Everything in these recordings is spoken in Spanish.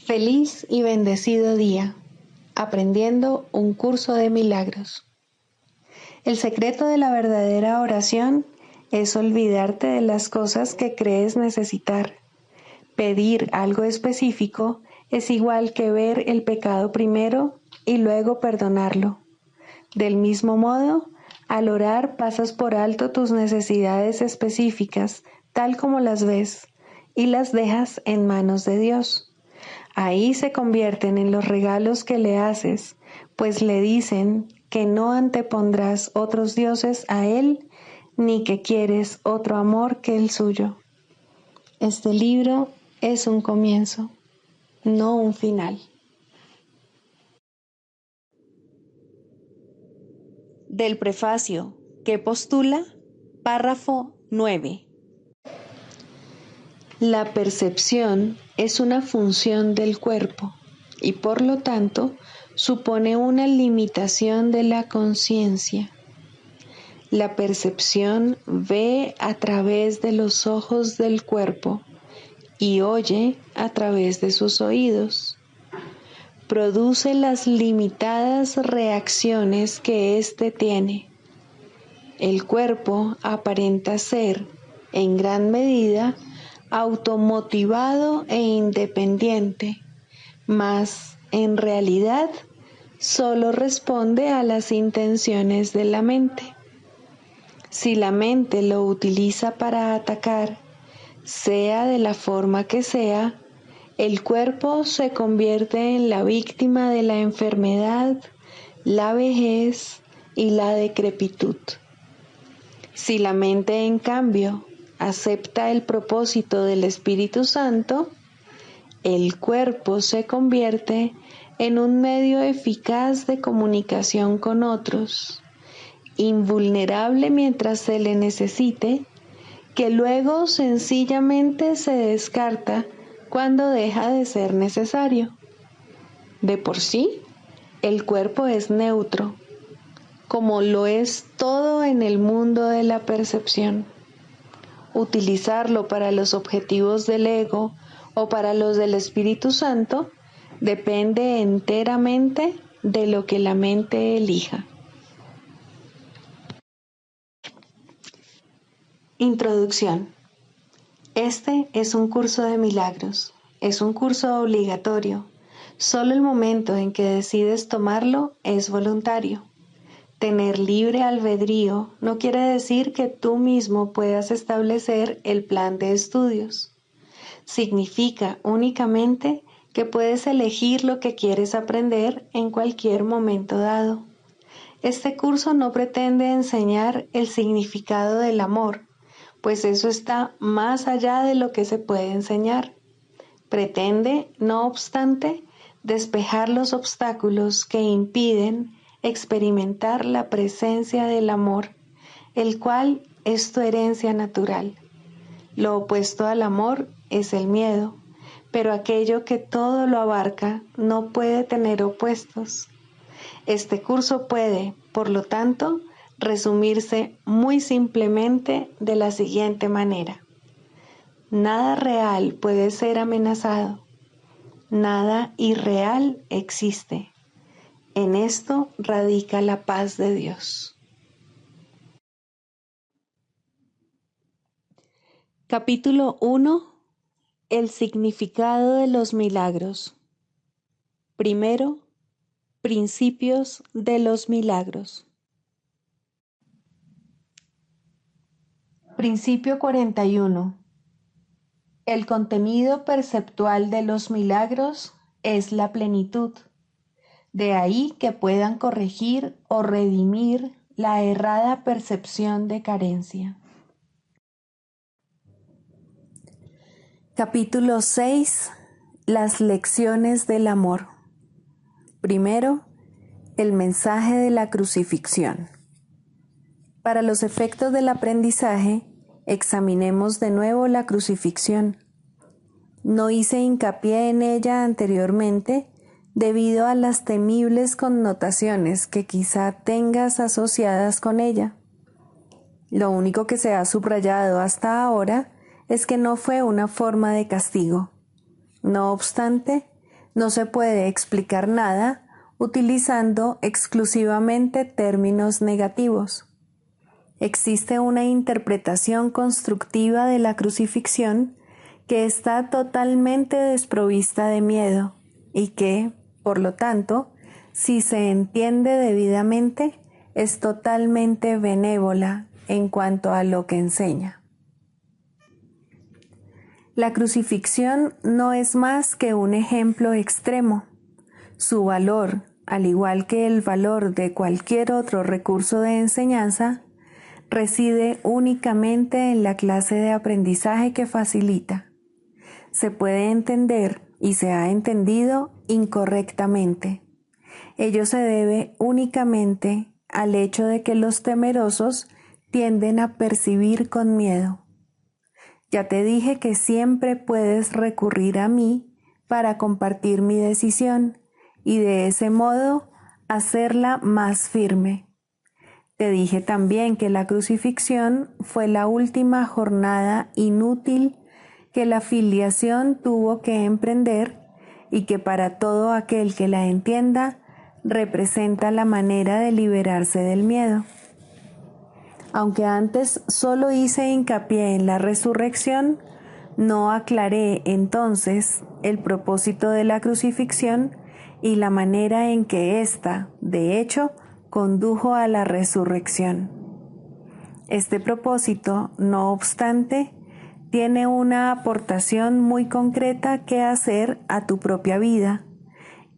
Feliz y bendecido día, aprendiendo un curso de milagros. El secreto de la verdadera oración es olvidarte de las cosas que crees necesitar. Pedir algo específico es igual que ver el pecado primero y luego perdonarlo. Del mismo modo, al orar pasas por alto tus necesidades específicas, tal como las ves, y las dejas en manos de Dios. Ahí se convierten en los regalos que le haces, pues le dicen que no antepondrás otros dioses a Él, ni que quieres otro amor que el suyo. Este libro es un comienzo, no un final. Del prefacio que postula, párrafo 9. La percepción es una función del cuerpo y por lo tanto supone una limitación de la conciencia. La percepción ve a través de los ojos del cuerpo y oye a través de sus oídos. Produce las limitadas reacciones que éste tiene. El cuerpo aparenta ser, en gran medida, automotivado e independiente, mas en realidad solo responde a las intenciones de la mente. Si la mente lo utiliza para atacar, sea de la forma que sea, el cuerpo se convierte en la víctima de la enfermedad, la vejez y la decrepitud. Si la mente, en cambio, acepta el propósito del Espíritu Santo, el cuerpo se convierte en un medio eficaz de comunicación con otros, invulnerable mientras se le necesite, que luego sencillamente se descarta cuando deja de ser necesario. De por sí, el cuerpo es neutro, como lo es todo en el mundo de la percepción. Utilizarlo para los objetivos del ego o para los del Espíritu Santo depende enteramente de lo que la mente elija. Introducción. Este es un curso de milagros. Es un curso obligatorio. Solo el momento en que decides tomarlo es voluntario. Tener libre albedrío no quiere decir que tú mismo puedas establecer el plan de estudios. Significa únicamente que puedes elegir lo que quieres aprender en cualquier momento dado. Este curso no pretende enseñar el significado del amor, pues eso está más allá de lo que se puede enseñar. Pretende, no obstante, despejar los obstáculos que impiden experimentar la presencia del amor, el cual es tu herencia natural. Lo opuesto al amor es el miedo, pero aquello que todo lo abarca no puede tener opuestos. Este curso puede, por lo tanto, resumirse muy simplemente de la siguiente manera. Nada real puede ser amenazado. Nada irreal existe. En esto radica la paz de Dios. Capítulo 1. El significado de los milagros. Primero, principios de los milagros. Principio 41. El contenido perceptual de los milagros es la plenitud. De ahí que puedan corregir o redimir la errada percepción de carencia. Capítulo 6. Las lecciones del amor. Primero, el mensaje de la crucifixión. Para los efectos del aprendizaje, examinemos de nuevo la crucifixión. No hice hincapié en ella anteriormente debido a las temibles connotaciones que quizá tengas asociadas con ella. Lo único que se ha subrayado hasta ahora es que no fue una forma de castigo. No obstante, No se puede explicar nada utilizando exclusivamente términos negativos. Existe una interpretación constructiva de la crucifixión que está totalmente desprovista de miedo y que, por lo tanto, si se entiende debidamente, es totalmente benévola en cuanto a lo que enseña. La crucifixión no es más que un ejemplo extremo. Su valor, al igual que el valor de cualquier otro recurso de enseñanza, reside únicamente en la clase de aprendizaje que facilita. Se puede entender y se ha entendido incorrectamente. Ello se debe únicamente al hecho de que los temerosos tienden a percibir con miedo. Ya te dije que siempre puedes recurrir a mí para compartir mi decisión y de ese modo hacerla más firme. Te dije también que la crucifixión fue la última jornada inútil que la filiación tuvo que emprender y que para todo aquel que la entienda representa la manera de liberarse del miedo. Aunque antes solo hice hincapié en la resurrección, no aclaré entonces el propósito de la crucifixión y la manera en que ésta, de hecho, condujo a la resurrección. Este propósito, no obstante, tiene una aportación muy concreta que hacer a tu propia vida,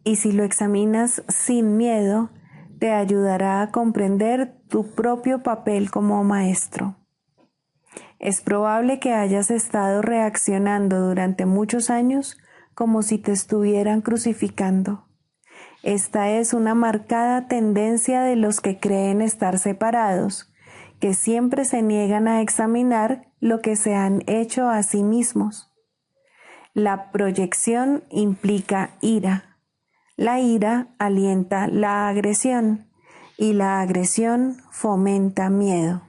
y si lo examinas sin miedo, te ayudará a comprender tu propio papel como maestro. Es probable que hayas estado reaccionando durante muchos años como si te estuvieran crucificando. Esta es una marcada tendencia de los que creen estar separados, que siempre se niegan a examinar lo que se han hecho a sí mismos. La proyección implica ira. La ira alienta la agresión y la agresión fomenta miedo.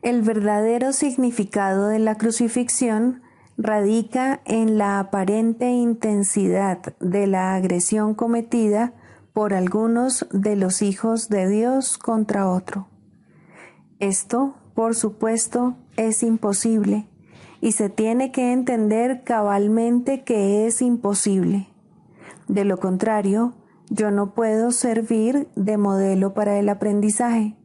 El verdadero significado de la crucifixión radica en la aparente intensidad de la agresión cometida por algunos de los hijos de Dios contra otro. Esto, por supuesto, es imposible y se tiene que entender cabalmente que es imposible. De lo contrario, yo no puedo servir de modelo para el aprendizaje.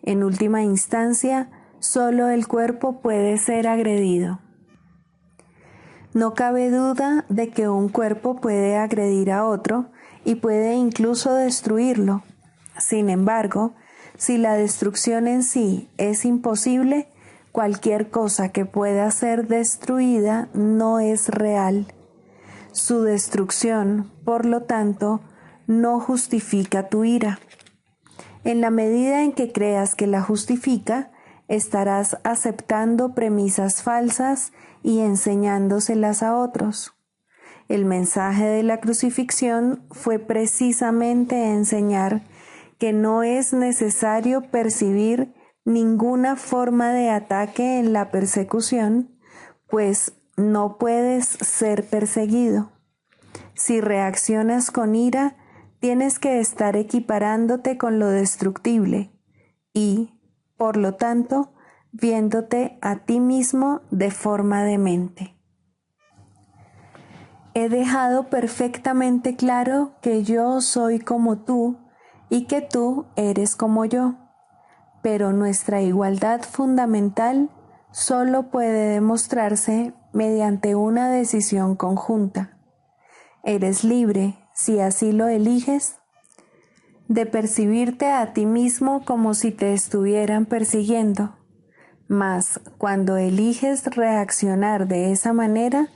En última instancia, solo el cuerpo puede ser agredido. No cabe duda de que un cuerpo puede agredir a otro y puede incluso destruirlo. Sin embargo, si la destrucción en sí es imposible, cualquier cosa que pueda ser destruida no es real. Su destrucción, por lo tanto, no justifica tu ira. En la medida en que creas que la justifica, estarás aceptando premisas falsas y enseñándoselas a otros. El mensaje de la crucifixión fue precisamente enseñar que no es necesario percibir ninguna forma de ataque en la persecución, pues no puedes ser perseguido. Si reaccionas con ira, tienes que estar equiparándote con lo destructible y, por lo tanto, viéndote a ti mismo de forma demente. He dejado perfectamente claro que yo soy como tú y que tú eres como yo, pero nuestra igualdad fundamental solo puede demostrarse mediante una decisión conjunta. Eres libre, si así lo eliges, de percibirte a ti mismo como si te estuvieran persiguiendo. Mas cuando eliges reaccionar de esa manera,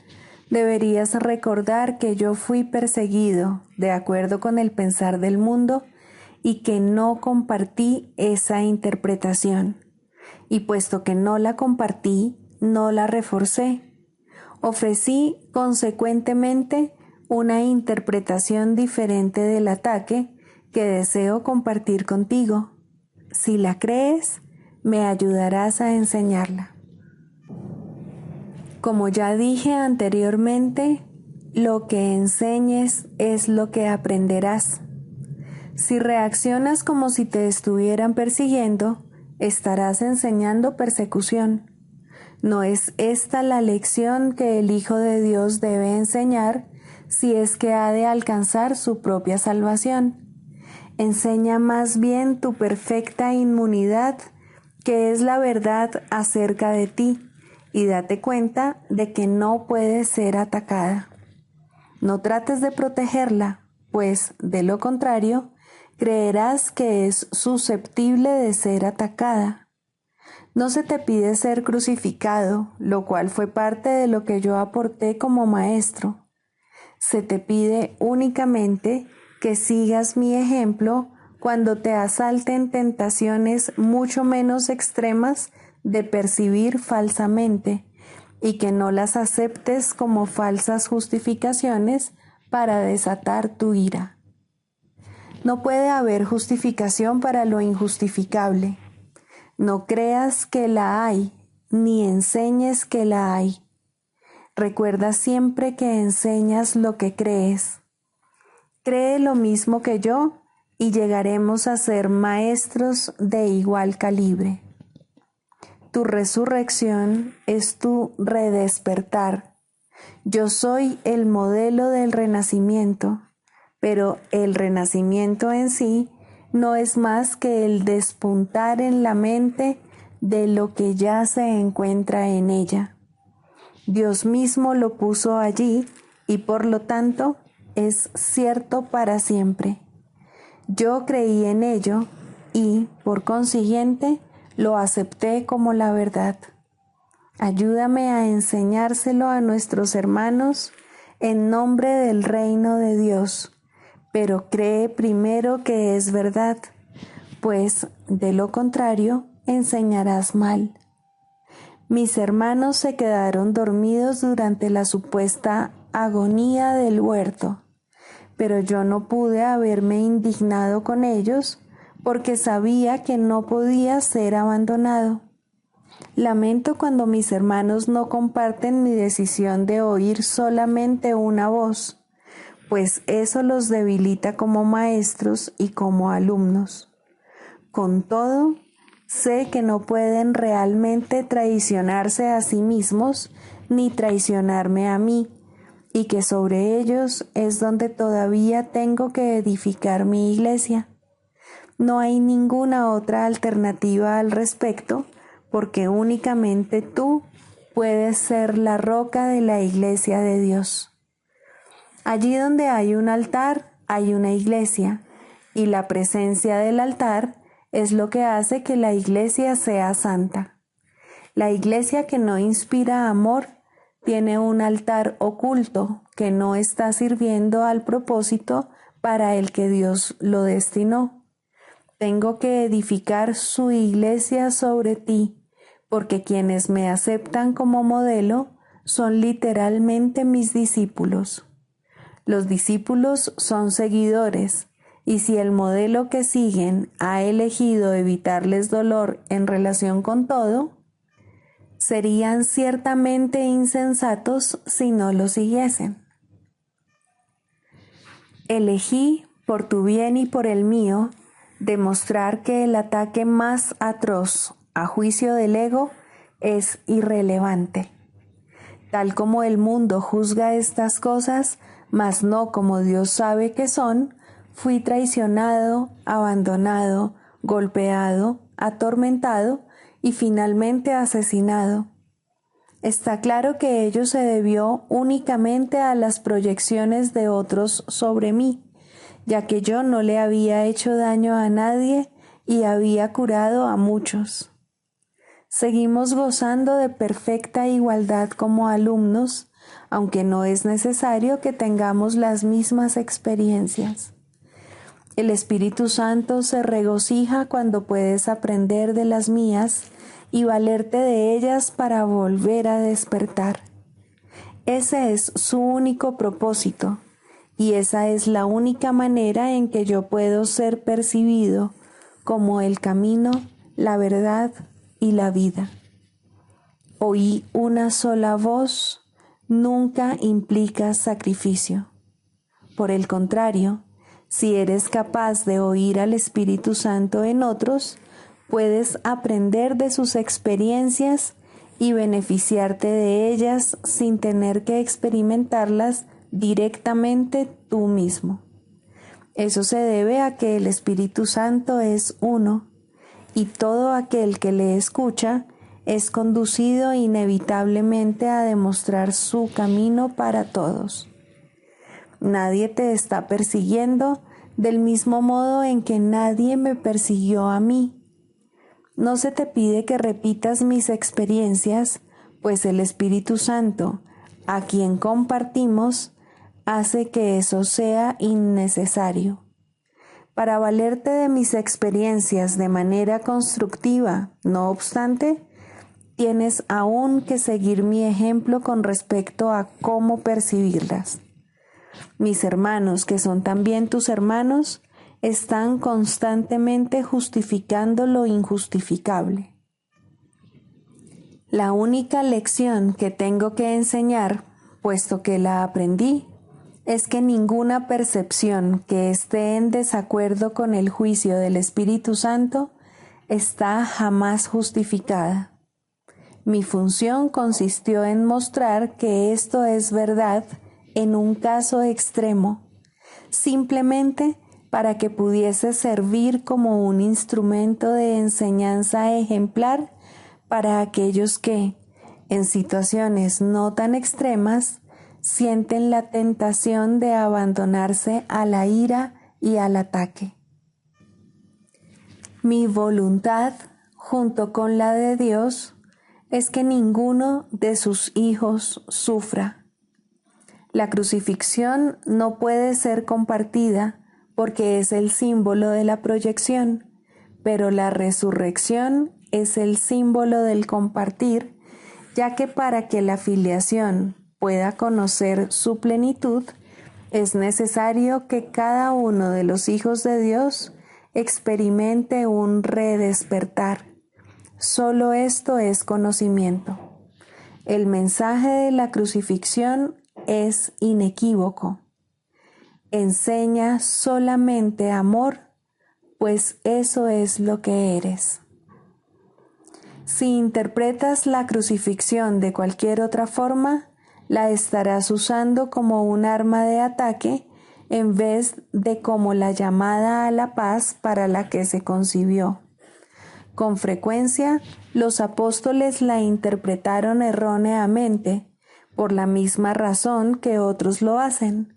deberías recordar que yo fui perseguido de acuerdo con el pensar del mundo y que no compartí esa interpretación. Y puesto que no la compartí, no la reforcé. Ofrecí consecuentemente una interpretación diferente del ataque que deseo compartir contigo. Si la crees, me ayudarás a enseñarla. Como ya dije anteriormente, Lo que enseñes es lo que aprenderás. Si reaccionas como si te estuvieran persiguiendo, estarás enseñando persecución. No es esta la lección que el Hijo de Dios debe enseñar si es que ha de alcanzar su propia salvación. Enseña más bien tu perfecta inmunidad, que es la verdad acerca de ti, y date cuenta de que no puede ser atacada. No trates de protegerla, pues, de lo contrario, creerás que es susceptible de ser atacada. No se te pide ser crucificado, lo cual fue parte de lo que yo aporté como maestro. Se te pide únicamente que sigas mi ejemplo cuando te asalten tentaciones mucho menos extremas de percibir falsamente, y que no las aceptes como falsas justificaciones para desatar tu ira. No puede haber justificación para lo injustificable. No creas que la hay, ni enseñes que la hay. Recuerda siempre que enseñas lo que crees. Cree lo mismo que yo y llegaremos a ser maestros de igual calibre. Tu resurrección es tu redespertar. Yo soy el modelo del renacimiento, pero el renacimiento en sí no es más que el despuntar en la mente de lo que ya se encuentra en ella. Dios mismo lo puso allí y por lo tanto es cierto para siempre. Yo creí en ello y, por consiguiente, lo acepté como la verdad. Ayúdame a enseñárselo a nuestros hermanos en nombre del reino de Dios, pero cree primero que es verdad, pues de lo contrario enseñarás mal. Mis hermanos se quedaron dormidos durante la supuesta agonía del huerto, pero yo no pude haberme indignado con ellos porque sabía que no podía ser abandonado. Lamento cuando mis hermanos no comparten mi decisión de oír solamente una voz, pues eso los debilita como maestros y como alumnos. Con todo, sé que no pueden realmente traicionarse a sí mismos ni traicionarme a mí, y que sobre ellos es donde todavía tengo que edificar mi iglesia. No hay ninguna otra alternativa al respecto, porque únicamente tú puedes ser la roca de la iglesia de Dios. Allí donde hay un altar, hay una iglesia, y la presencia del altar es lo que hace que la iglesia sea santa. La iglesia que no inspira amor tiene un altar oculto que no está sirviendo al propósito para el que Dios lo destinó. Tengo que edificar su iglesia sobre ti, porque quienes me aceptan como modelo son literalmente mis discípulos. Los discípulos son seguidores, y si el modelo que siguen ha elegido evitarles dolor en relación con todo, serían ciertamente insensatos si no lo siguiesen. Elegí, por tu bien y por el mío, demostrar que el ataque más atroz, a juicio del ego, es irrelevante. Tal como el mundo juzga estas cosas, mas no como Dios sabe que son, fui traicionado, abandonado, golpeado, atormentado y finalmente asesinado. Está claro que ello se debió únicamente a las proyecciones de otros sobre mí, ya que yo no le había hecho daño a nadie y había curado a muchos. Seguimos gozando de perfecta igualdad como alumnos, aunque no es necesario que tengamos las mismas experiencias. El Espíritu Santo se regocija cuando puedes aprender de las mías y valerte de ellas para volver a despertar. Ese es su único propósito, y esa es la única manera en que yo puedo ser percibido como el camino, la verdad y la vida. Oí una sola voz, nunca implica sacrificio. Por el contrario, si eres capaz de oír al Espíritu Santo en otros, puedes aprender de sus experiencias y beneficiarte de ellas sin tener que experimentarlas directamente tú mismo. Eso se debe a que el Espíritu Santo es uno, y todo aquel que le escucha es conducido inevitablemente a demostrar su camino para todos. Nadie te está persiguiendo del mismo modo en que nadie me persiguió a mí. No se te pide que repitas mis experiencias, pues el Espíritu Santo, a quien compartimos, hace que eso sea innecesario. Para valerte de mis experiencias de manera constructiva, no obstante, tienes aún que seguir mi ejemplo con respecto a cómo percibirlas. Mis hermanos, que son también tus hermanos, están constantemente justificando lo injustificable. La única lección que tengo que enseñar, puesto que la aprendí, es que ninguna percepción que esté en desacuerdo con el juicio del Espíritu Santo está jamás justificada. Mi función consistió en mostrar que esto es verdad en un caso extremo, simplemente para que pudiese servir como un instrumento de enseñanza ejemplar para aquellos que, en situaciones no tan extremas, sienten la tentación de abandonarse a la ira y al ataque. Mi voluntad, junto con la de Dios, es que ninguno de sus hijos sufra. La crucifixión no puede ser compartida porque es el símbolo de la proyección, pero la resurrección es el símbolo del compartir, ya que para que la filiación pueda conocer su plenitud, es necesario que cada uno de los hijos de Dios experimente un redespertar. Solo esto es conocimiento. El mensaje de la crucifixión es inequívoco. Enseña solamente amor, pues eso es lo que eres. Si interpretas la crucifixión de cualquier otra forma, la estarás usando como un arma de ataque en vez de como la llamada a la paz para la que se concibió. Con frecuencia, los apóstoles la interpretaron erróneamente, por la misma razón que otros lo hacen.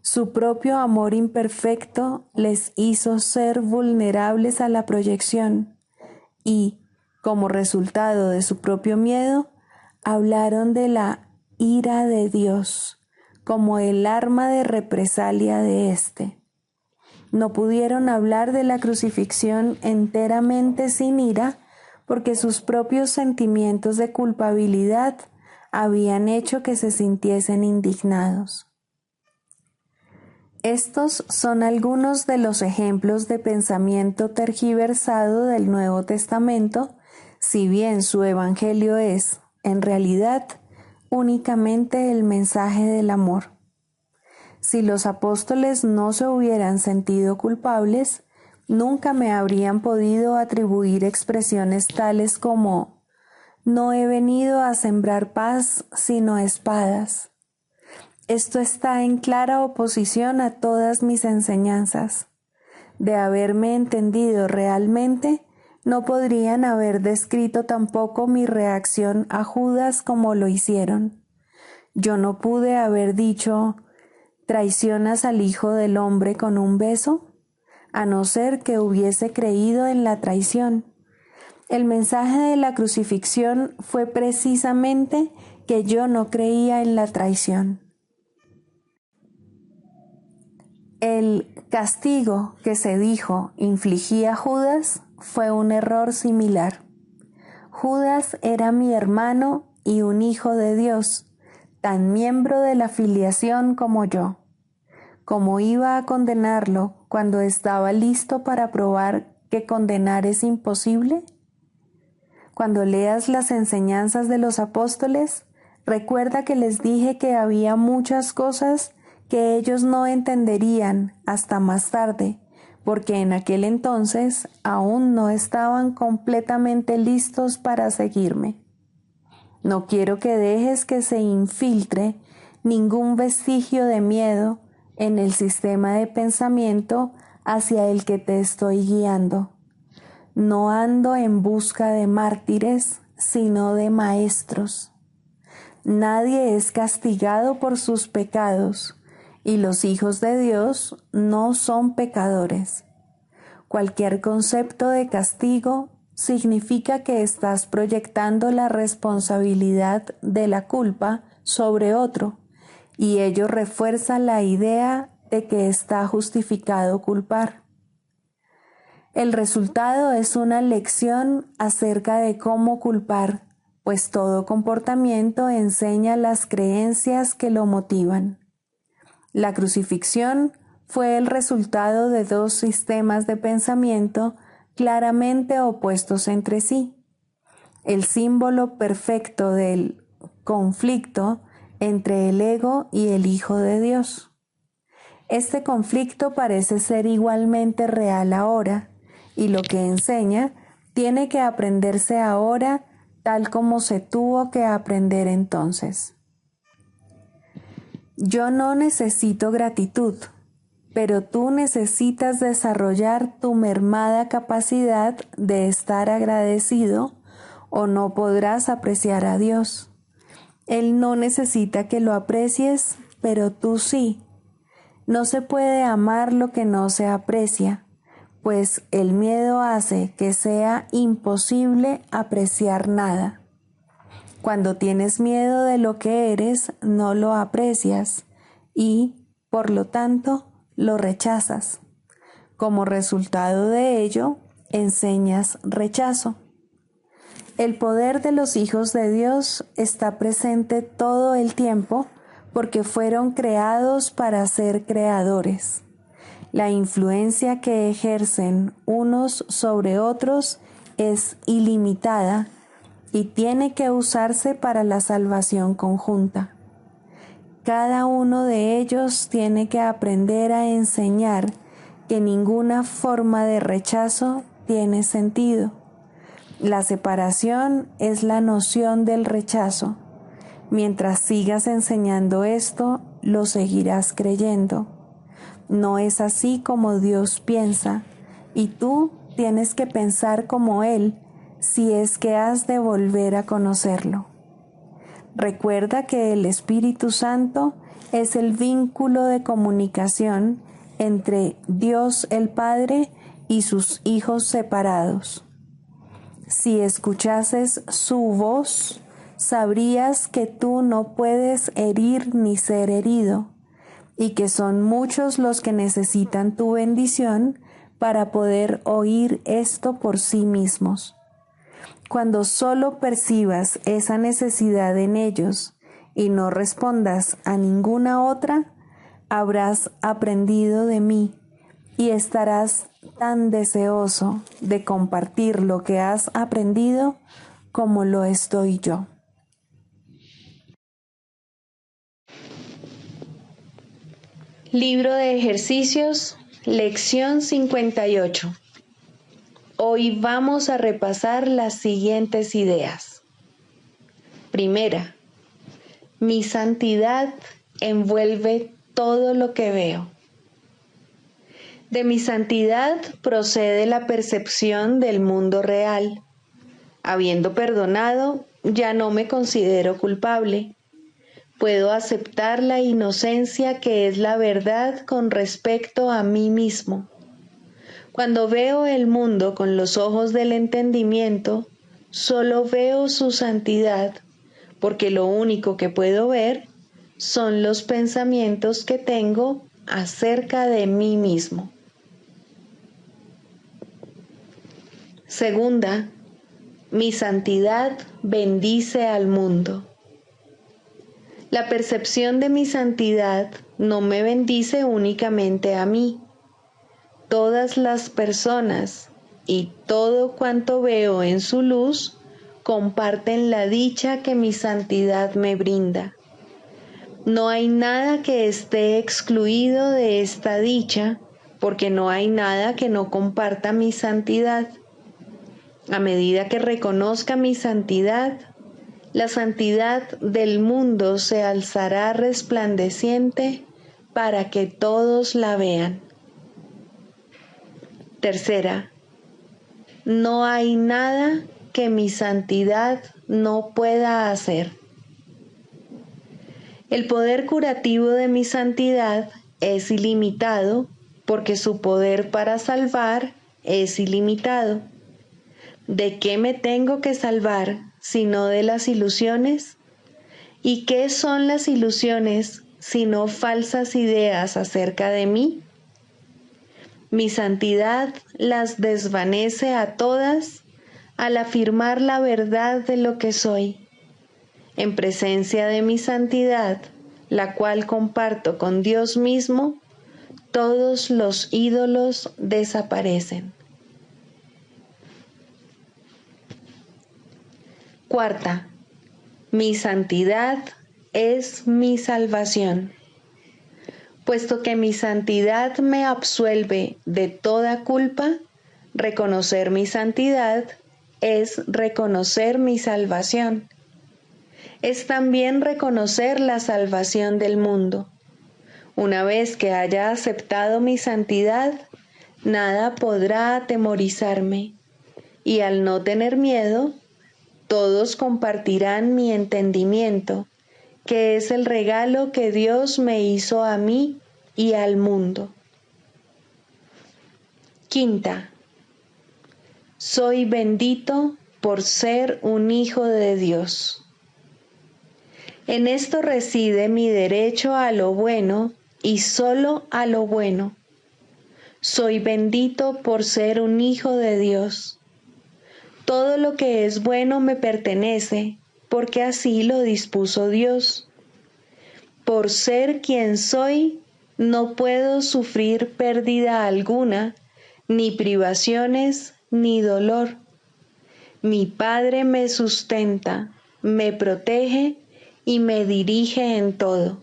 Su propio amor imperfecto les hizo ser vulnerables a la proyección y, como resultado de su propio miedo, hablaron de la ira de Dios como el arma de represalia de éste. No pudieron hablar de la crucifixión enteramente sin ira porque sus propios sentimientos de culpabilidad habían hecho que se sintiesen indignados. Estos son algunos de los ejemplos de pensamiento tergiversado del Nuevo Testamento, si bien su evangelio es, en realidad, únicamente el mensaje del amor. Si los apóstoles no se hubieran sentido culpables, nunca me habrían podido atribuir expresiones tales como «No he venido a sembrar paz, sino espadas». Esto está en clara oposición a todas mis enseñanzas. De haberme entendido realmente, no podrían haber descrito tampoco mi reacción a Judas como lo hicieron. Yo no pude haber dicho, ¿traicionas al Hijo del Hombre con un beso? A no ser que hubiese creído en la traición. El mensaje de la crucifixión fue precisamente que yo no creía en la traición. El castigo que se dijo infligía a Judas fue un error similar. Judas era mi hermano y un hijo de Dios, tan miembro de la filiación como yo. ¿Cómo iba a condenarlo cuando estaba listo para probar que condenar es imposible? Cuando leas las enseñanzas de los apóstoles, Recuerda que les dije que había muchas cosas que ellos no entenderían hasta más tarde, porque en aquel entonces aún no estaban completamente listos para seguirme. No quiero que dejes que se infiltre ningún vestigio de miedo en el sistema de pensamiento hacia el que te estoy guiando. No ando en busca de mártires, sino de maestros. Nadie es castigado por sus pecados, y los hijos de Dios no son pecadores. Cualquier concepto de castigo significa que estás proyectando la responsabilidad de la culpa sobre otro, y ello refuerza la idea de que está justificado culpar. El resultado es una lección acerca de cómo culpar, pues todo comportamiento enseña las creencias que lo motivan. La crucifixión fue el resultado de dos sistemas de pensamiento claramente opuestos entre sí. El símbolo perfecto del conflicto entre el ego y el Hijo de Dios. Este conflicto parece ser igualmente real ahora, y lo que enseña tiene que aprenderse ahora tal como se tuvo que aprender entonces. Yo no necesito gratitud, pero tú necesitas desarrollar tu mermada capacidad de estar agradecido o no podrás apreciar a Dios. Él no necesita que lo aprecies, pero tú sí. No se puede amar lo que no se aprecia, pues el miedo hace que sea imposible apreciar nada. Cuando tienes miedo de lo que eres, no lo aprecias y, por lo tanto, lo rechazas. Como resultado de ello, enseñas rechazo. El poder de los hijos de Dios está presente todo el tiempo porque fueron creados para ser creadores. La influencia que ejercen unos sobre otros es ilimitada y tiene que usarse para la salvación conjunta. Cada uno de ellos tiene que aprender a enseñar que ninguna forma de rechazo tiene sentido. La separación es la noción del rechazo. Mientras sigas enseñando esto, lo seguirás creyendo. No es así como Dios piensa, y tú tienes que pensar como Él si es que has de volver a conocerlo. Recuerda que el Espíritu Santo es el vínculo de comunicación entre Dios el Padre y sus hijos separados. Si escuchases su voz, sabrías que tú no puedes herir ni ser herido, y que son muchos los que necesitan tu bendición para poder oír esto por sí mismos. Cuando solo percibas esa necesidad en ellos y no respondas a ninguna otra, habrás aprendido de mí y estarás tan deseoso de compartir lo que has aprendido como lo estoy yo. Libro de ejercicios, lección 58. Hoy vamos a repasar las siguientes ideas. Primera, mi santidad envuelve todo lo que veo. De mi santidad procede la percepción del mundo real. Habiendo perdonado, ya no me considero culpable. Puedo aceptar la inocencia que es la verdad con respecto a mí mismo. Cuando veo el mundo con los ojos del entendimiento, solo veo su santidad, porque lo único que puedo ver son los pensamientos que tengo acerca de mí mismo. Segunda, mi santidad bendice al mundo. La percepción de mi santidad no me bendice únicamente a mí. Todas las personas y todo cuanto veo en su luz comparten la dicha que mi santidad me brinda. No hay nada que esté excluido de esta dicha, porque no hay nada que no comparta mi santidad. A medida que reconozca mi santidad, la santidad del mundo se alzará resplandeciente para que todos la vean. Tercera, no hay nada que mi santidad no pueda hacer. El poder curativo de mi santidad es ilimitado porque su poder para salvar es ilimitado. ¿De qué me tengo que salvar sino de las ilusiones? ¿Y qué son las ilusiones sino falsas ideas acerca de mí? Mi santidad las desvanece a todas al afirmar la verdad de lo que soy. En presencia de mi santidad, la cual comparto con Dios mismo, todos los ídolos desaparecen. Cuarta, mi santidad es mi salvación. Puesto que mi santidad me absuelve de toda culpa, reconocer mi santidad es reconocer mi salvación. Es también reconocer la salvación del mundo. Una vez que haya aceptado mi santidad, nada podrá atemorizarme, y al no tener miedo, todos compartirán mi entendimiento, que es el regalo que Dios me hizo a mí y al mundo. Quinta, soy bendito por ser un hijo de Dios. En esto reside mi derecho a lo bueno y solo a lo bueno. Soy bendito por ser un hijo de Dios. Todo lo que es bueno me pertenece, porque así lo dispuso Dios. Por ser quien soy, no puedo sufrir pérdida alguna, ni privaciones, ni dolor. Mi Padre me sustenta, me protege y me dirige en todo.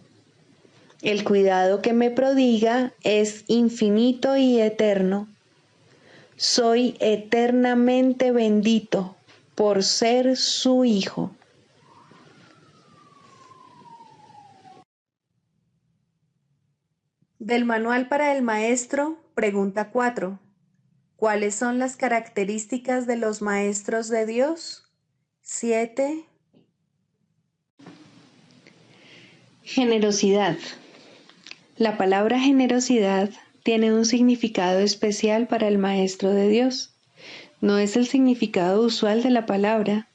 El cuidado que me prodiga es infinito y eterno. Soy eternamente bendito por ser su hijo. Del Manual para el Maestro, pregunta 4. ¿Cuáles son las características de los maestros de Dios? 7. Generosidad. La palabra generosidad tiene un significado especial para el Maestro de Dios. No es el significado usual de la palabra.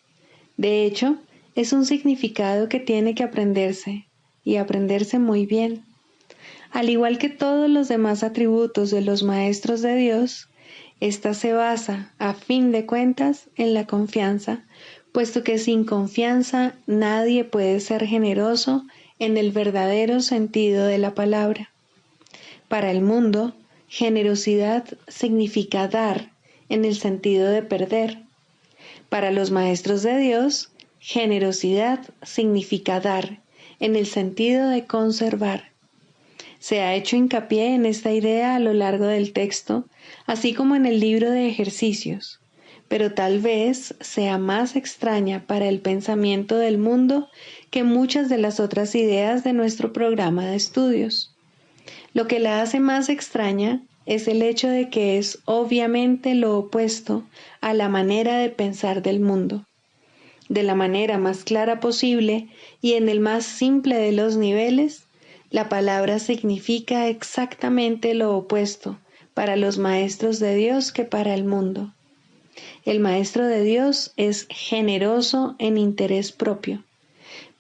De hecho, es un significado que tiene que aprenderse, y aprenderse muy bien. Al igual que todos los demás atributos de los maestros de Dios, esta se basa, a fin de cuentas, en la confianza, puesto que sin confianza nadie puede ser generoso en el verdadero sentido de la palabra. Para el mundo, generosidad significa dar en el sentido de perder. Para los maestros de Dios, generosidad significa dar en el sentido de conservar. Se ha hecho hincapié en esta idea a lo largo del texto, así como en el libro de ejercicios, pero tal vez sea más extraña para el pensamiento del mundo que muchas de las otras ideas de nuestro programa de estudios. Lo que la hace más extraña es el hecho de que es obviamente lo opuesto a la manera de pensar del mundo. De la manera más clara posible y en el más simple de los niveles, la palabra significa exactamente lo opuesto para los maestros de Dios que para el mundo. El maestro de Dios es generoso en interés propio,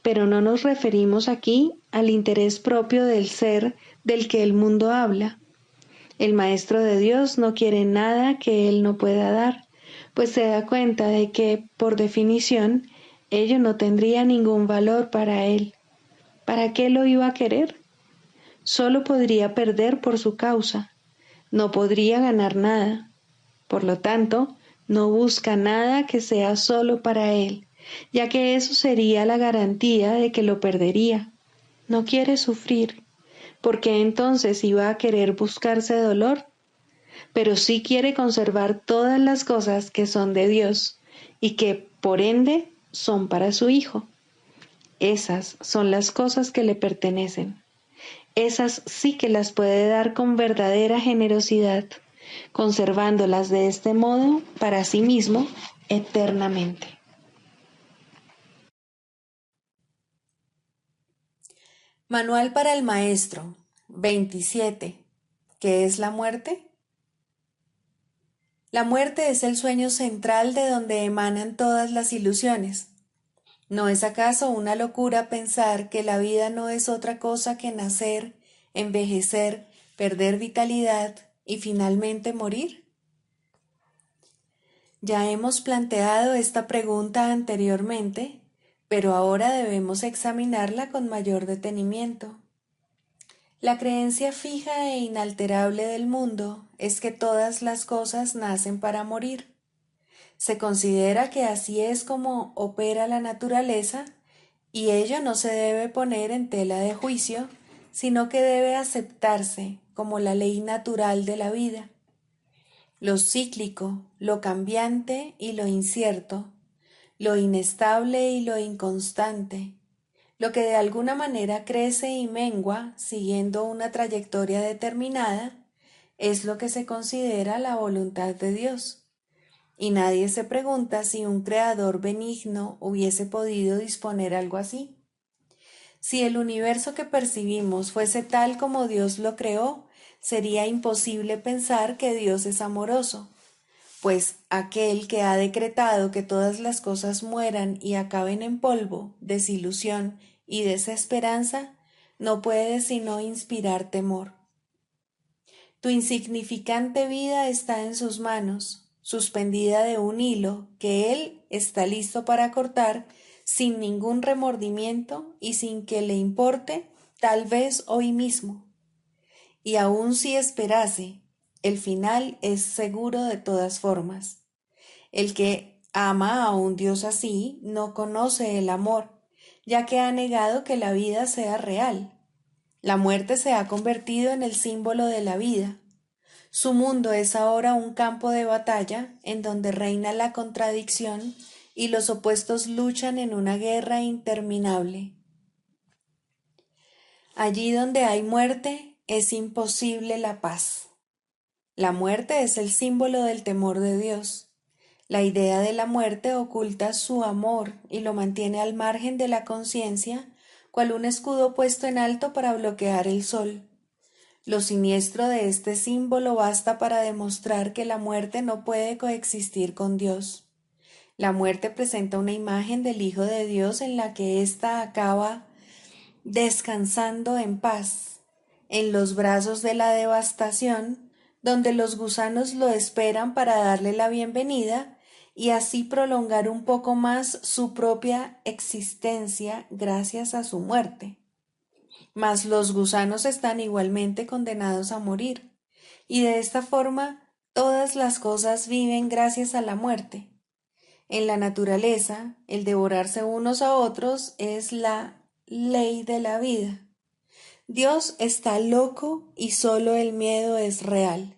pero no nos referimos aquí al interés propio del ser del que el mundo habla. El maestro de Dios no quiere nada que él no pueda dar, pues se da cuenta de que, por definición, ello no tendría ningún valor para él. ¿Para qué lo iba a querer? Solo podría perder por su causa, no podría ganar nada. Por lo tanto, No busca nada que sea solo para él, ya que eso sería la garantía de que lo perdería. No quiere sufrir, porque entonces iba a querer buscarse dolor, pero sí quiere conservar todas las cosas que son de Dios y que, por ende, son para su Hijo. Esas son las cosas que le pertenecen. Esas sí que las puede dar con verdadera generosidad, conservándolas de este modo para sí mismo eternamente. Manual para el maestro 27. ¿Qué es la muerte? La muerte es el sueño central de donde emanan todas las ilusiones. ¿No es acaso una locura pensar que la vida no es otra cosa que nacer, envejecer, perder vitalidad y finalmente morir? Ya hemos planteado esta pregunta anteriormente, pero ahora debemos examinarla con mayor detenimiento. La creencia fija e inalterable del mundo es que todas las cosas nacen para morir. Se considera que así es como opera la naturaleza y ello no se debe poner en tela de juicio, sino que debe aceptarse como la ley natural de la vida. Lo cíclico, lo cambiante y lo incierto, lo inestable y lo inconstante, lo que de alguna manera crece y mengua siguiendo una trayectoria determinada, es lo que se considera la voluntad de Dios. Y nadie se pregunta si un creador benigno hubiese podido disponer algo así. Si el universo que percibimos fuese tal como Dios lo creó, sería imposible pensar que Dios es amoroso, pues aquel que ha decretado que todas las cosas mueran y acaben en polvo, desilusión y desesperanza, no puede sino inspirar temor. Tu insignificante vida está en sus manos, suspendida de un hilo que él está listo para cortar sin ningún remordimiento y sin que le importe, tal vez hoy mismo. Y aun si esperase, el final es seguro de todas formas. El que ama a un Dios así no conoce el amor, ya que ha negado que la vida sea real. La muerte se ha convertido en el símbolo de la vida. Su mundo es ahora un campo de batalla en donde reina la contradicción y los opuestos luchan en una guerra interminable. Allí donde hay muerte es imposible la paz. La muerte es el símbolo del temor de Dios. La idea de la muerte oculta su amor y lo mantiene al margen de la conciencia, cual un escudo puesto en alto para bloquear el sol. Lo siniestro de este símbolo basta para demostrar que la muerte no puede coexistir con Dios. La muerte presenta una imagen del Hijo de Dios en la que ésta acaba descansando en paz, en los brazos de la devastación, donde los gusanos lo esperan para darle la bienvenida y así prolongar un poco más su propia existencia gracias a su muerte. Mas los gusanos están igualmente condenados a morir, y de esta forma todas las cosas viven gracias a la muerte. En la naturaleza, el devorarse unos a otros es la ley de la vida. Dios está loco y solo el miedo es real.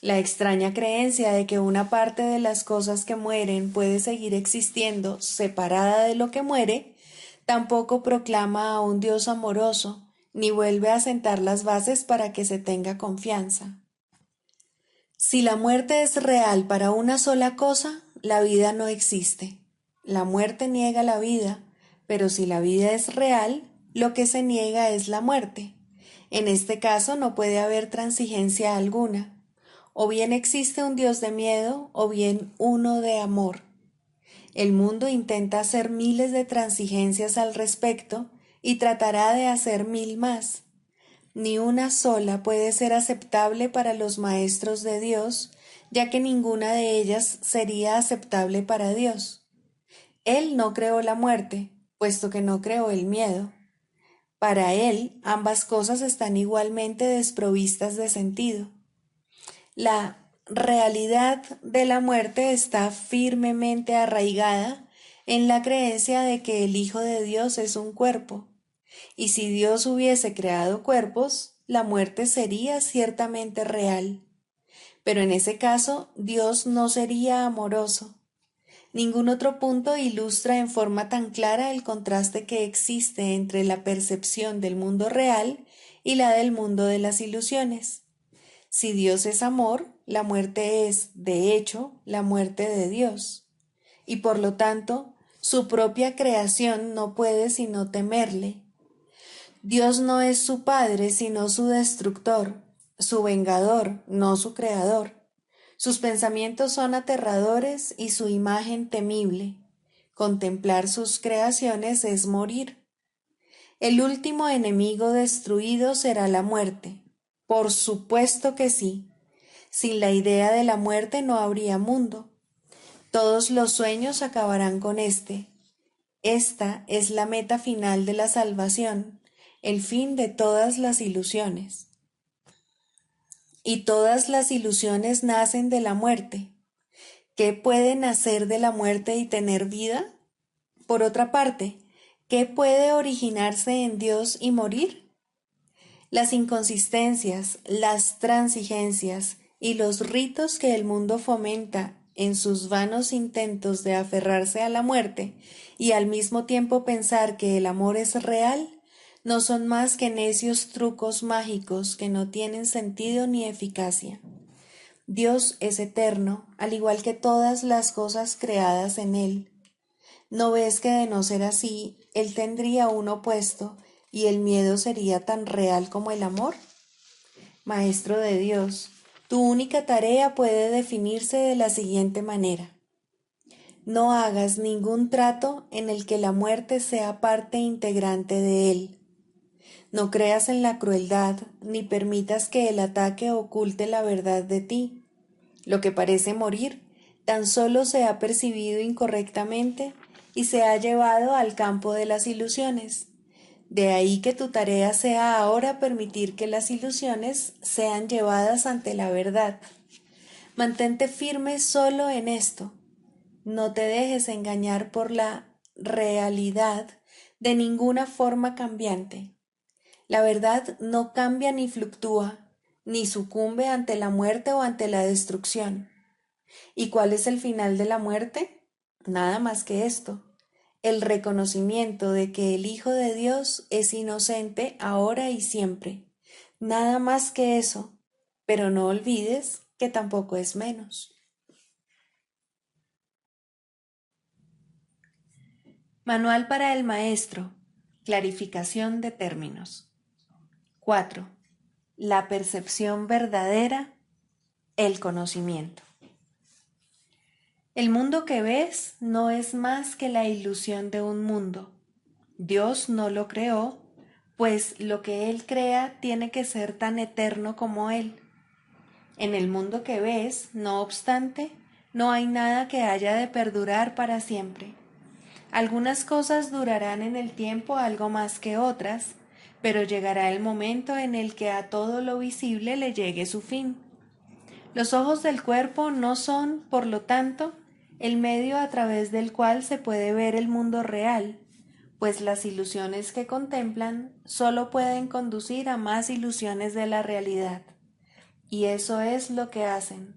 La extraña creencia de que una parte de las cosas que mueren puede seguir existiendo separada de lo que muere, tampoco proclama a un Dios amoroso, ni vuelve a sentar las bases para que se tenga confianza. Si la muerte es real para una sola cosa, la vida no existe. La muerte niega la vida, pero si la vida es real, lo que se niega es la muerte. En este caso no puede haber transigencia alguna. O bien existe un Dios de miedo, o bien uno de amor. El mundo intenta hacer miles de transigencias al respecto y tratará de hacer 1000 más. Ni una sola puede ser aceptable para los maestros de Dios, ya que ninguna de ellas sería aceptable para Dios. Él no creó la muerte, puesto que no creó el miedo. Para él, ambas cosas están igualmente desprovistas de sentido. La realidad de la muerte está firmemente arraigada en la creencia de que el Hijo de Dios es un cuerpo, y si Dios hubiese creado cuerpos, la muerte sería ciertamente real. Pero en ese caso, Dios no sería amoroso. Ningún otro punto ilustra en forma tan clara el contraste que existe entre la percepción del mundo real y la del mundo de las ilusiones. Si Dios es amor, la muerte es, de hecho, la muerte de Dios, y por lo tanto, su propia creación no puede sino temerle. Dios no es su padre, sino su destructor, su vengador, no su creador. Sus pensamientos son aterradores y su imagen temible. Contemplar sus creaciones es morir. El último enemigo destruido será la muerte. Por supuesto que sí. Sin la idea de la muerte no habría mundo. Todos los sueños acabarán con éste. Esta es la meta final de la salvación, el fin de todas las ilusiones. Y todas las ilusiones nacen de la muerte. ¿Qué puede nacer de la muerte y tener vida? Por otra parte, ¿qué puede originarse en Dios y morir? Las inconsistencias, las transigencias y los ritos que el mundo fomenta en sus vanos intentos de aferrarse a la muerte y al mismo tiempo pensar que el amor es real, no son más que necios trucos mágicos que no tienen sentido ni eficacia. Dios es eterno, al igual que todas las cosas creadas en él. ¿No ves que de no ser así, él tendría un opuesto y el miedo sería tan real como el amor? Maestro de Dios, tu única tarea puede definirse de la siguiente manera. No hagas ningún trato en el que la muerte sea parte integrante de él. No creas en la crueldad, ni permitas que el ataque oculte la verdad de ti. Lo que parece morir tan solo se ha percibido incorrectamente y se ha llevado al campo de las ilusiones. De ahí que tu tarea sea ahora permitir que las ilusiones sean llevadas ante la verdad. Mantente firme solo en esto. No te dejes engañar por la realidad de ninguna forma cambiante. La verdad no cambia ni fluctúa, ni sucumbe ante la muerte o ante la destrucción. ¿Y cuál es el final de la muerte? Nada más que esto, el reconocimiento de que el Hijo de Dios es inocente ahora y siempre. Nada más que eso, pero no olvides que tampoco es menos. Manual para el maestro. Clarificación de términos. 4. La percepción verdadera, el conocimiento. El mundo que ves no es más que la ilusión de un mundo. Dios no lo creó, pues lo que Él crea tiene que ser tan eterno como Él. En el mundo que ves, no obstante, no hay nada que haya de perdurar para siempre. Algunas cosas durarán en el tiempo algo más que otras, pero llegará el momento en el que a todo lo visible le llegue su fin. Los ojos del cuerpo no son, por lo tanto, el medio a través del cual se puede ver el mundo real, pues las ilusiones que contemplan solo pueden conducir a más ilusiones de la realidad. Y eso es lo que hacen,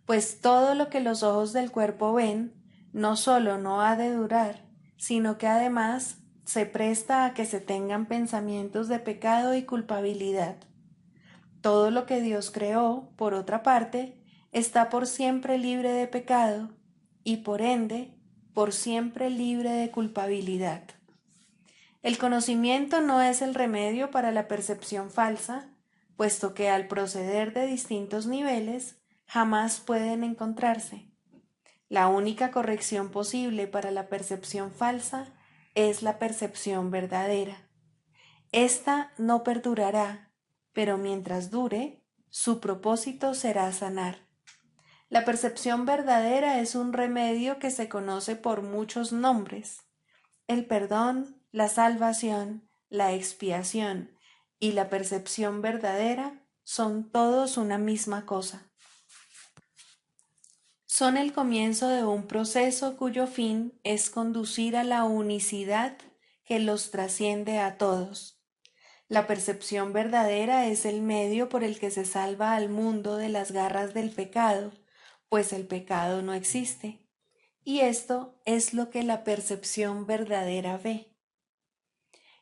pues todo lo que los ojos del cuerpo ven no solo no ha de durar, sino que además se presta a que se tengan pensamientos de pecado y culpabilidad. Todo lo que Dios creó, por otra parte, está por siempre libre de pecado y por ende, por siempre libre de culpabilidad. El conocimiento no es el remedio para la percepción falsa, puesto que al proceder de distintos niveles jamás pueden encontrarse. La única corrección posible para la percepción falsa es la percepción verdadera. Esta no perdurará, pero mientras dure, su propósito será sanar. La percepción verdadera es un remedio que se conoce por muchos nombres. El perdón, la salvación, la expiación y la percepción verdadera son todos una misma cosa. Son el comienzo de un proceso cuyo fin es conducir a la unicidad que los trasciende a todos. La percepción verdadera es el medio por el que se salva al mundo de las garras del pecado, pues el pecado no existe. Y esto es lo que la percepción verdadera ve.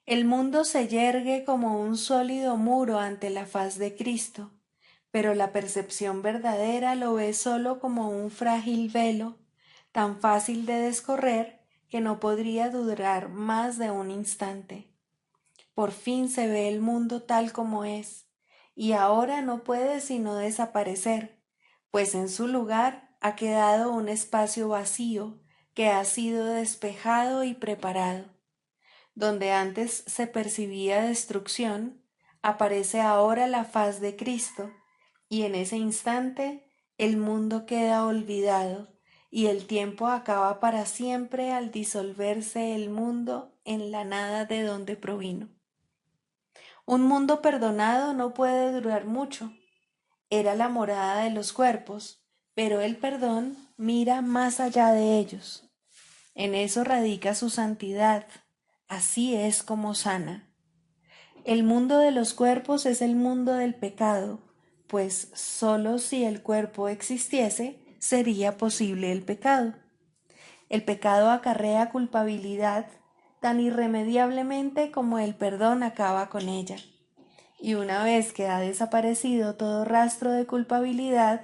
El mundo se yergue como un sólido muro ante la faz de Cristo, pero la percepción verdadera lo ve solo como un frágil velo, tan fácil de descorrer que no podría durar más de un instante. Por fin se ve el mundo tal como es, y ahora no puede sino desaparecer, pues en su lugar ha quedado un espacio vacío que ha sido despejado y preparado. Donde antes se percibía destrucción, aparece ahora la faz de Cristo, y en ese instante el mundo queda olvidado, y el tiempo acaba para siempre al disolverse el mundo en la nada de donde provino. Un mundo perdonado no puede durar mucho. Era la morada de los cuerpos, pero el perdón mira más allá de ellos. En eso radica su santidad. Así es como sana. El mundo de los cuerpos es el mundo del pecado, pues sólo si el cuerpo existiese sería posible el pecado. El pecado acarrea culpabilidad tan irremediablemente como el perdón acaba con ella. Y una vez que ha desaparecido todo rastro de culpabilidad,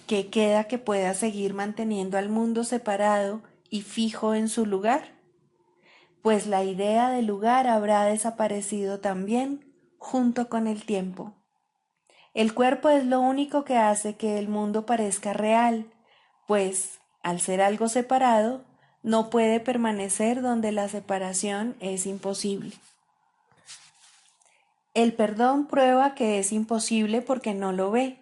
¿qué queda que pueda seguir manteniendo al mundo separado y fijo en su lugar? Pues la idea de lugar habrá desaparecido también junto con el tiempo. El cuerpo es lo único que hace que el mundo parezca real, pues, al ser algo separado, no puede permanecer donde la separación es imposible. El perdón prueba que es imposible porque no lo ve,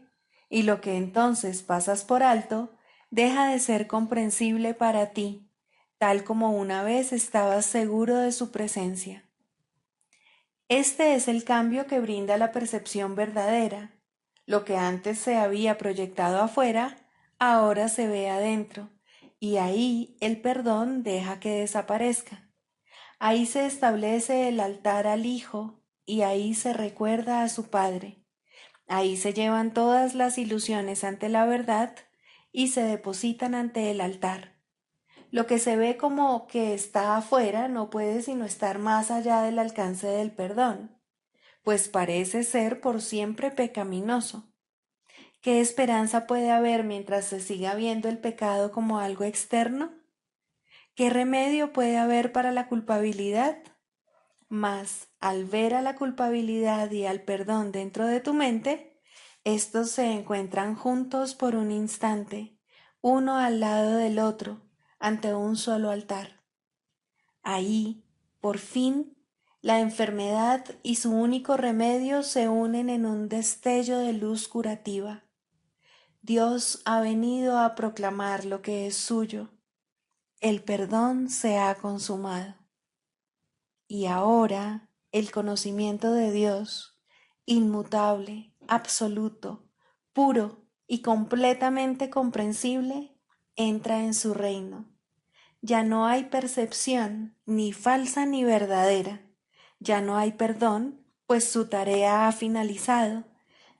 y lo que entonces pasas por alto deja de ser comprensible para ti, tal como una vez estabas seguro de su presencia. Este es el cambio que brinda la percepción verdadera. Lo que antes se había proyectado afuera, ahora se ve adentro, y ahí el perdón deja que desaparezca. Ahí se establece el altar al Hijo, y ahí se recuerda a su Padre. Ahí se llevan todas las ilusiones ante la verdad y se depositan ante el altar. Lo que se ve como que está afuera no puede sino estar más allá del alcance del perdón, pues parece ser por siempre pecaminoso. ¿Qué esperanza puede haber mientras se siga viendo el pecado como algo externo? ¿Qué remedio puede haber para la culpabilidad? Mas, al ver a la culpabilidad y al perdón dentro de tu mente, estos se encuentran juntos por un instante, uno al lado del otro, ante un solo altar. Ahí, por fin, la enfermedad y su único remedio se unen en un destello de luz curativa. Dios ha venido a proclamar lo que es suyo. El perdón se ha consumado. Y ahora el conocimiento de Dios, inmutable, absoluto, puro y completamente comprensible, entra en su reino. Ya no hay percepción, ni falsa ni verdadera. Ya no hay perdón, pues su tarea ha finalizado.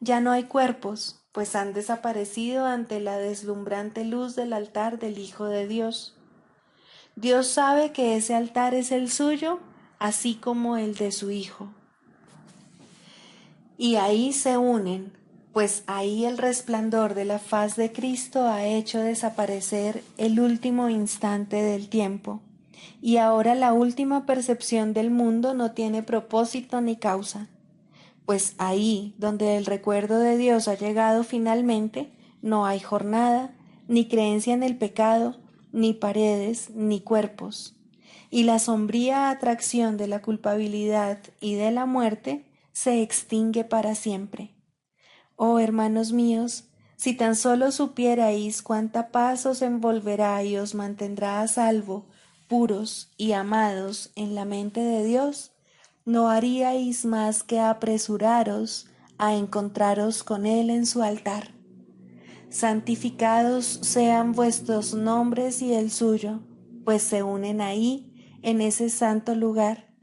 Ya no hay cuerpos, pues han desaparecido ante la deslumbrante luz del altar del Hijo de Dios. Dios sabe que ese altar es el suyo, así como el de su Hijo. Y ahí se unen, pues ahí el resplandor de la faz de Cristo ha hecho desaparecer el último instante del tiempo, y ahora la última percepción del mundo no tiene propósito ni causa, pues ahí donde el recuerdo de Dios ha llegado finalmente, no hay jornada, ni creencia en el pecado, ni paredes, ni cuerpos. Y la sombría atracción de la culpabilidad y de la muerte se extingue para siempre. Oh hermanos míos, si tan solo supierais cuánta paz os envolverá y os mantendrá a salvo, puros y amados en la mente de Dios, no haríais más que apresuraros a encontraros con Él en su altar. Santificados sean vuestros nombres y el suyo, pues se unen ahí, en ese santo lugar.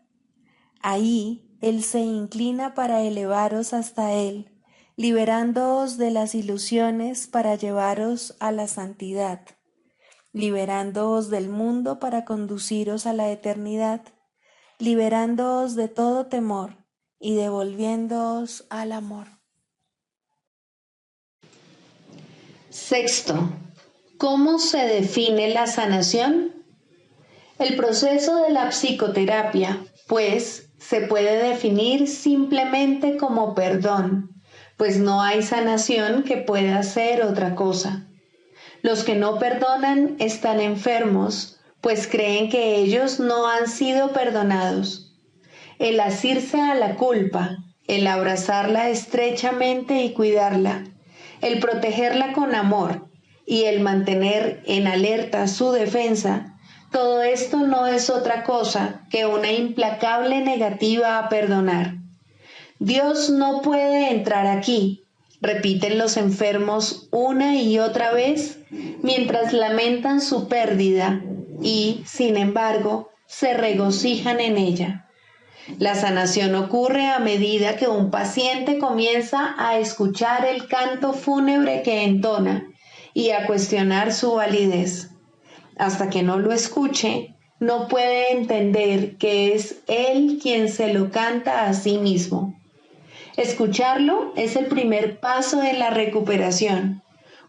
Ahí Él se inclina para elevaros hasta Él, liberándoos de las ilusiones para llevaros a la santidad, liberándoos del mundo para conduciros a la eternidad, liberándoos de todo temor y devolviéndoos al amor. Sexto, ¿cómo se define la sanación? El proceso de la psicoterapia, pues, se puede definir simplemente como perdón, pues no hay sanación que pueda ser otra cosa. Los que no perdonan están enfermos, pues creen que ellos no han sido perdonados. El asirse a la culpa, el abrazarla estrechamente y cuidarla, el protegerla con amor y el mantener en alerta su defensa, todo esto no es otra cosa que una implacable negativa a perdonar. Dios no puede entrar aquí, repiten los enfermos una y otra vez mientras lamentan su pérdida y, sin embargo, se regocijan en ella. La sanación ocurre a medida que un paciente comienza a escuchar el canto fúnebre que entona y a cuestionar su validez. Hasta que no lo escuche, no puede entender que es él quien se lo canta a sí mismo. Escucharlo es el primer paso en la recuperación.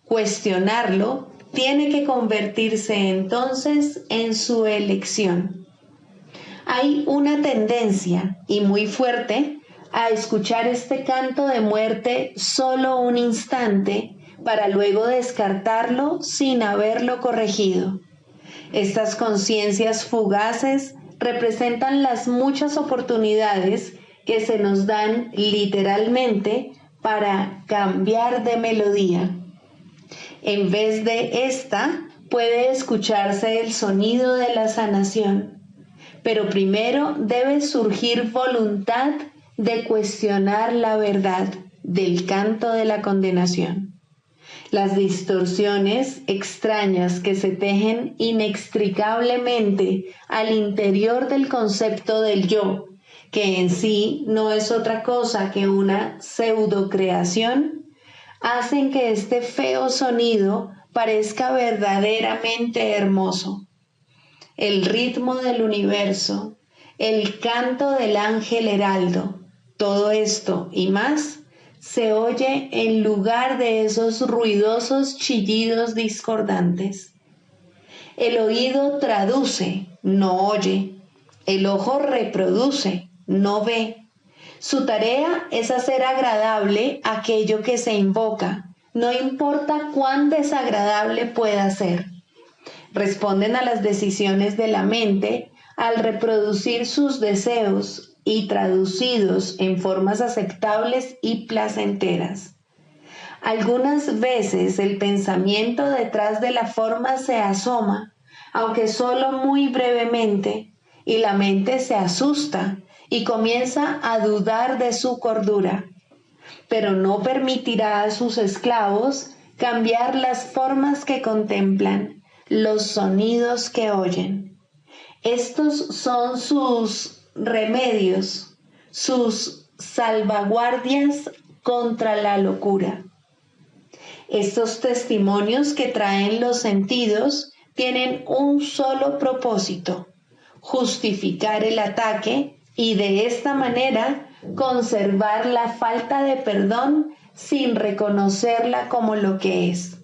Cuestionarlo tiene que convertirse entonces en su elección. Hay una tendencia, y muy fuerte, a escuchar este canto de muerte solo un instante para luego descartarlo sin haberlo corregido. Estas conciencias fugaces representan las muchas oportunidades que se nos dan literalmente para cambiar de melodía. En vez de esta, puede escucharse el sonido de la sanación. Pero primero debe surgir voluntad de cuestionar la verdad del canto de la condenación. Las distorsiones extrañas que se tejen inextricablemente al interior del concepto del yo, que en sí no es otra cosa que una pseudocreación, hacen que este feo sonido parezca verdaderamente hermoso. El ritmo del universo, el canto del ángel heraldo, todo esto y más se oye en lugar de esos ruidosos chillidos discordantes. El oído traduce, no oye. El ojo reproduce, no ve. Su tarea es hacer agradable aquello que se invoca, no importa cuán desagradable pueda ser. Responden a las decisiones de la mente al reproducir sus deseos y traducidos en formas aceptables y placenteras. Algunas veces el pensamiento detrás de la forma se asoma, aunque solo muy brevemente, y la mente se asusta y comienza a dudar de su cordura, pero no permitirá a sus esclavos cambiar las formas que contemplan, los sonidos que oyen. Estos son sus remedios, sus salvaguardias contra la locura. Estos testimonios que traen los sentidos tienen un solo propósito: justificar el ataque y de esta manera conservar la falta de perdón sin reconocerla como lo que es.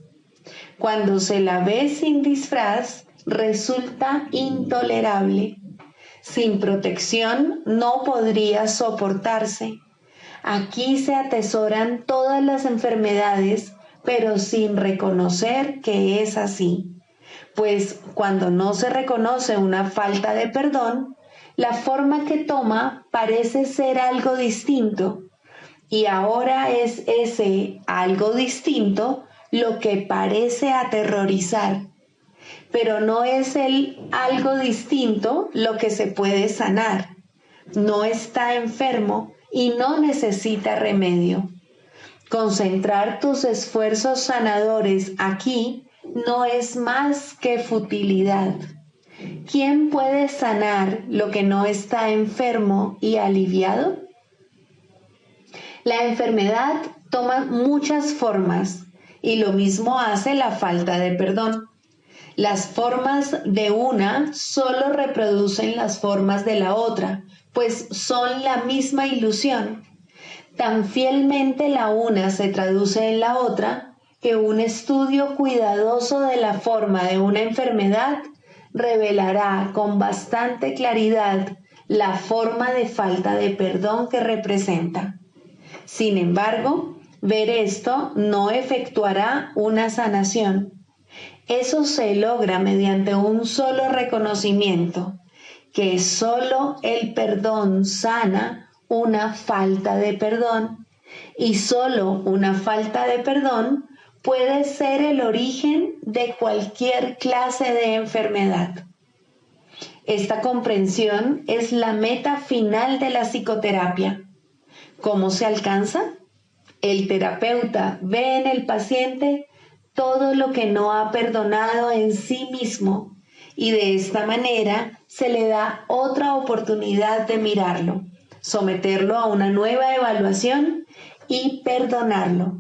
Cuando se la ve sin disfraz, resulta intolerable. Sin protección no podría soportarse. Aquí se atesoran todas las enfermedades, pero sin reconocer que es así. Pues cuando no se reconoce una falta de perdón, la forma que toma parece ser algo distinto. Y ahora es ese algo distinto lo que parece aterrorizar, pero no es el algo distinto lo que se puede sanar. No está enfermo y no necesita remedio. Concentrar tus esfuerzos sanadores aquí no es más que futilidad. ¿Quién puede sanar lo que no está enfermo y aliviado? La enfermedad toma muchas formas y lo mismo hace la falta de perdón. Las formas de una solo reproducen las formas de la otra, pues son la misma ilusión. Tan fielmente la una se traduce en la otra que un estudio cuidadoso de la forma de una enfermedad revelará con bastante claridad la forma de falta de perdón que representa. Sin embargo, ver esto no efectuará una sanación. Eso se logra mediante un solo reconocimiento, que solo el perdón sana una falta de perdón, y solo una falta de perdón puede ser el origen de cualquier clase de enfermedad. Esta comprensión es la meta final de la psicoterapia. ¿Cómo se alcanza? El terapeuta ve en el paciente todo lo que no ha perdonado en sí mismo y de esta manera se le da otra oportunidad de mirarlo, someterlo a una nueva evaluación y perdonarlo.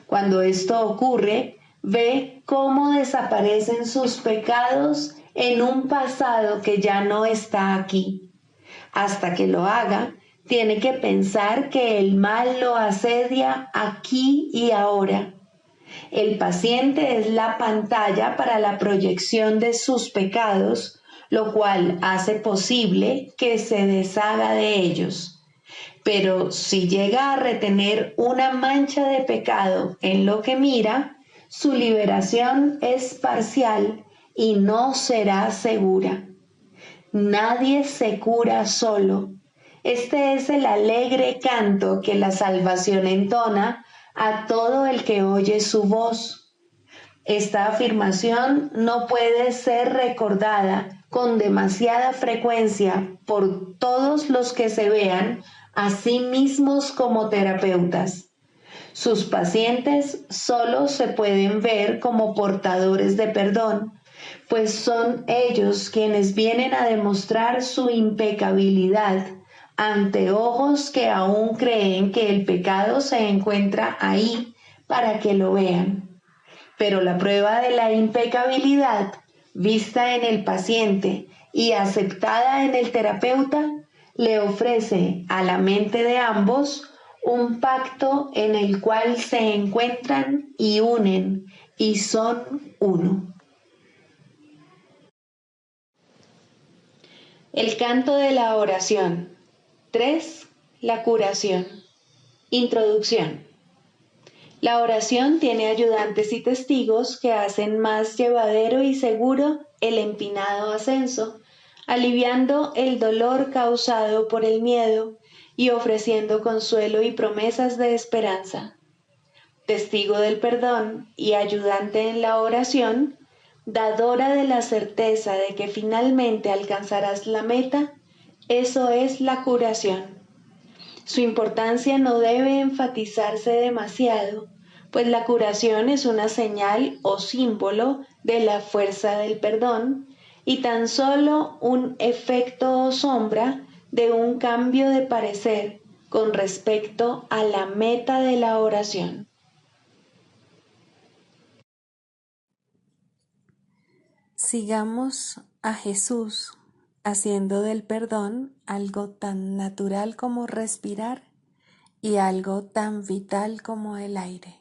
Cuando esto ocurre, ve cómo desaparecen sus pecados en un pasado que ya no está aquí. Hasta que lo haga, tiene que pensar que el mal lo asedia aquí y ahora. El paciente es la pantalla para la proyección de sus pecados, lo cual hace posible que se deshaga de ellos. Pero si llega a retener una mancha de pecado en lo que mira, su liberación es parcial y no será segura. Nadie se cura solo. Este es el alegre canto que la salvación entona a todo el que oye su voz. Esta afirmación no puede ser recordada con demasiada frecuencia por todos los que se vean a sí mismos como terapeutas. Sus pacientes solo se pueden ver como portadores de perdón, pues son ellos quienes vienen a demostrar su impecabilidad ante ojos que aún creen que el pecado se encuentra ahí para que lo vean. Pero la prueba de la impecabilidad, vista en el paciente y aceptada en el terapeuta, le ofrece a la mente de ambos un pacto en el cual se encuentran y unen y son uno. El canto de la oración. 3. La curación. Introducción. La oración tiene ayudantes y testigos que hacen más llevadero y seguro el empinado ascenso, aliviando el dolor causado por el miedo y ofreciendo consuelo y promesas de esperanza. Testigo del perdón y ayudante en la oración, dadora de la certeza de que finalmente alcanzarás la meta, eso es la curación. Su importancia no debe enfatizarse demasiado, pues la curación es una señal o símbolo de la fuerza del perdón y tan solo un efecto o sombra de un cambio de parecer con respecto a la meta de la oración. Sigamos a Jesús haciendo del perdón algo tan natural como respirar y algo tan vital como el aire.